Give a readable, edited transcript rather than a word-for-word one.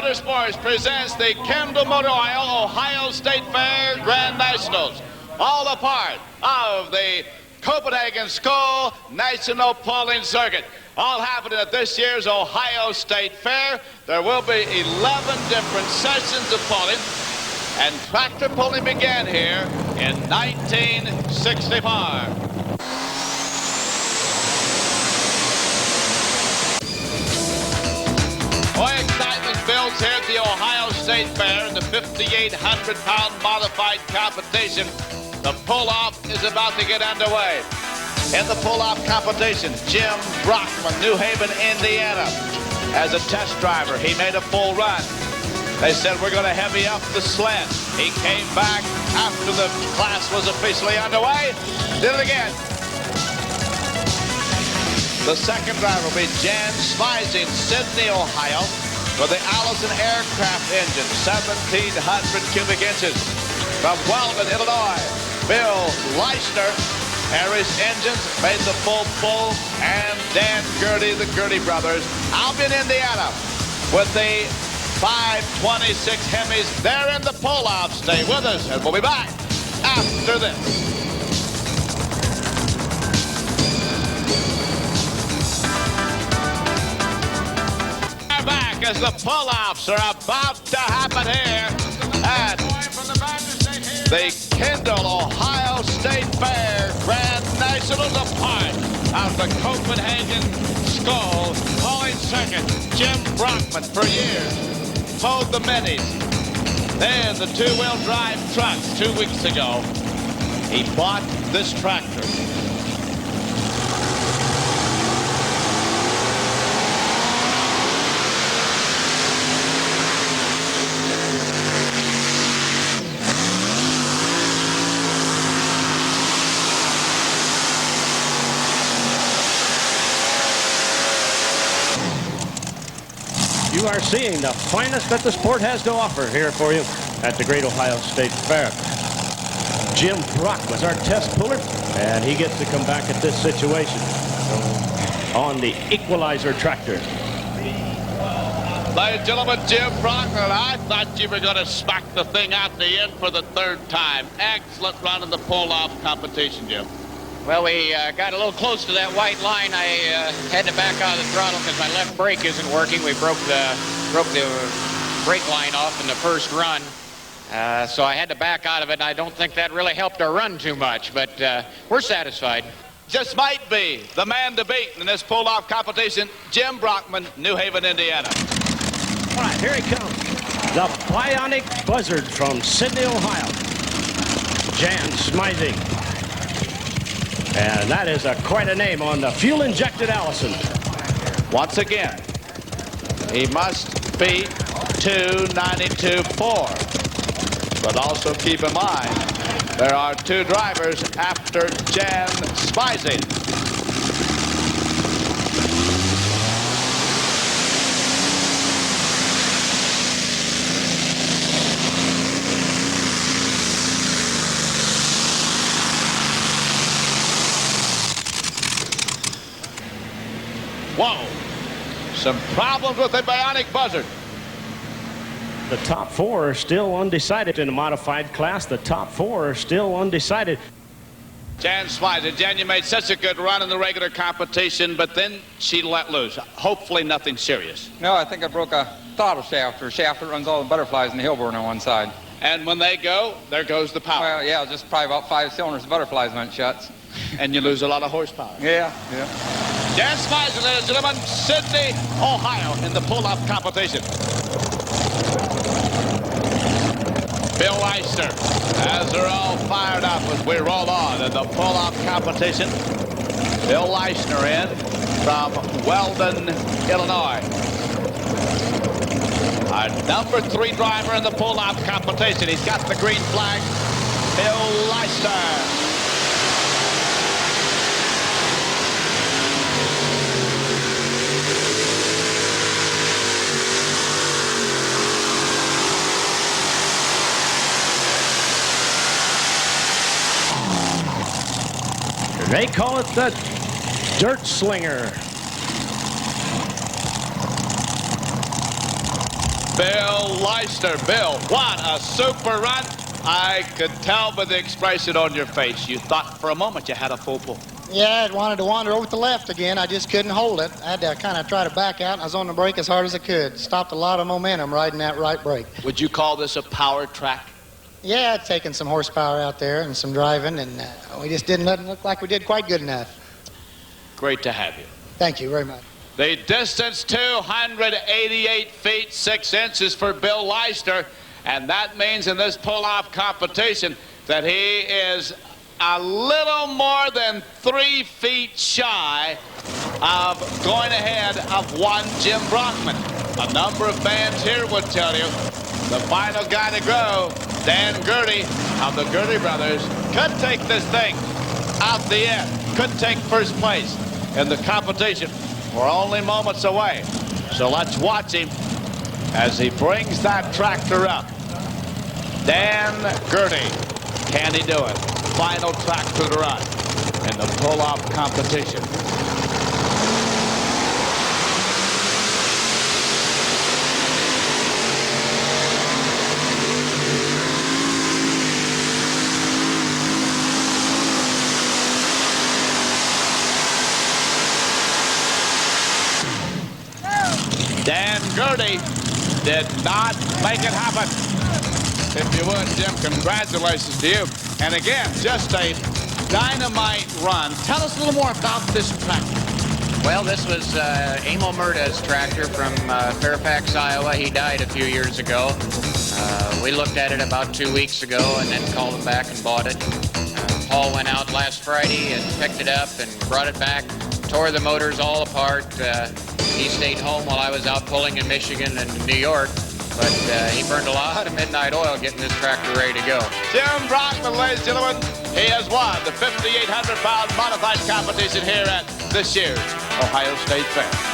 Motorsports presents the Kendall Motor Oil Ohio State Fair Grand Nationals, all a part of the Copenhagen-Skoal National Pulling Circuit. All happening at this year's Ohio State Fair. There will be 11 different sessions of pulling, and tractor pulling began here in 1965. Boy, excitement builds here at the Ohio State Fair in the 5,800-pound modified competition. The pull-off is about to get underway. In the pull-off competition, Jim Brockmann, New Haven, Indiana. As a test driver, he made a full run. They said, we're going to heavy up the sled. He came back after the class was officially underway. Did it again. The second driver will be Jan Schmeising, Sydney, Ohio, with the Allison aircraft engine, 1,700 cubic inches. From Weldon, Illinois, Bill Leishner, Harris Engines, made the full pull, and Dan Gaerte, the Gaerte brothers, Albion, Indiana, with the 526 Hemis. They're in the pull-off. Stay with us, and we'll be back after this. As the pull-offs are about to happen here at the Kendall Ohio State Fair Grand Nationals, a part of the Copenhagen-Skoal Pulling Circuit. Jim Brockmann, for years, pulled the minis. Then the two-wheel drive trucks 2 weeks ago. He bought this tractor. You are seeing the finest that the sport has to offer here for you at the Great Ohio State Fair. Jim Brockmann was our test puller, and he gets to come back at this situation on the Equalizer tractor. Ladies and gentlemen, Jim Brockmann, I thought you were going to smack the thing out the end for the third time. Excellent run in the pull-off competition, Jim. Well, we got a little close to that white line. I had to back out of the throttle because my left brake isn't working. We broke the brake line off in the first run. So I had to back out of it, and I don't think that really helped our run too much, but we're satisfied. Just might be the man to beat in this pull-off competition, Jim Brockmann, New Haven, Indiana. All right, here he comes. The BIONIC BUZZARD from Sydney, Ohio. Jan Schmeising. And that is quite a name on the fuel-injected Allison. Once again, he must beat 292.4. But also keep in mind, there are two drivers after Jan Schmeising. Whoa, some problems with the BIONIC BUZZARD. The top four are still undecided in the modified class. The top four are still undecided. Jan Schmeising, Jan, you made such a good run in the regular competition, but then she let loose. Hopefully nothing serious. No, I think I broke a throttle shaft, or shaft that runs all the butterflies in the Hilborn on one side. And when they go, there goes the power. Well, yeah, just probably about 5 cylinders of butterflies went shut. And you lose a lot of horsepower. Yeah. Jan Schmeising, ladies and gentlemen, Sydney, Ohio, in the pull-off competition. Bill Leishner, as they're all fired up as we roll on in the pull-off competition. Bill Leishner in from Weldon, Illinois. Our number 3 driver in the pull-off competition. He's got the green flag, Bill Leishner. They call it the Dirt Slinger. Bill Leister. Bill, what a super run. I could tell by the expression on your face. You thought for a moment you had a full pull. Yeah, I wanted to wander over to the left again. I just couldn't hold it. I had to kind of try to back out, and I was on the brake as hard as I could. Stopped a lot of momentum riding that right brake. Would you call this a power track? Yeah, I'd taken some horsepower out there and some driving, and we just didn't look like we did quite good enough. Great to have you. Thank you very much. The distance, 288 feet, 6 inches for Bill Leister. And that means in this pull-off competition that he is a little more than 3 feet shy of going ahead of one Jim Brockmann. A number of fans here would tell you the final guy to go, Dan Gaerte of the Gaerte brothers, could take this thing out the end, could take first place in the competition. We're only moments away. So let's watch him as he brings that tractor up. Dan Gaerte, can he do it? Final tractor to run in the pull-off competition. Dan Gaerte did not make it happen. If you would, Jim, congratulations to you. And again, just a dynamite run. Tell us a little more about this tractor. Well, this was Emil Murda's tractor from Fairfax, Iowa. He died a few years ago. We looked at it about 2 weeks ago and then called him back and bought it. Paul went out last Friday and picked it up and brought it back, tore the motors all apart. He stayed home while I was out pulling in Michigan and New York. But he burned a lot of midnight oil getting this tractor ready to go. Jim Brockmann, ladies and gentlemen, he has won the 5,800-pound modified competition here at this year's Ohio State Fair.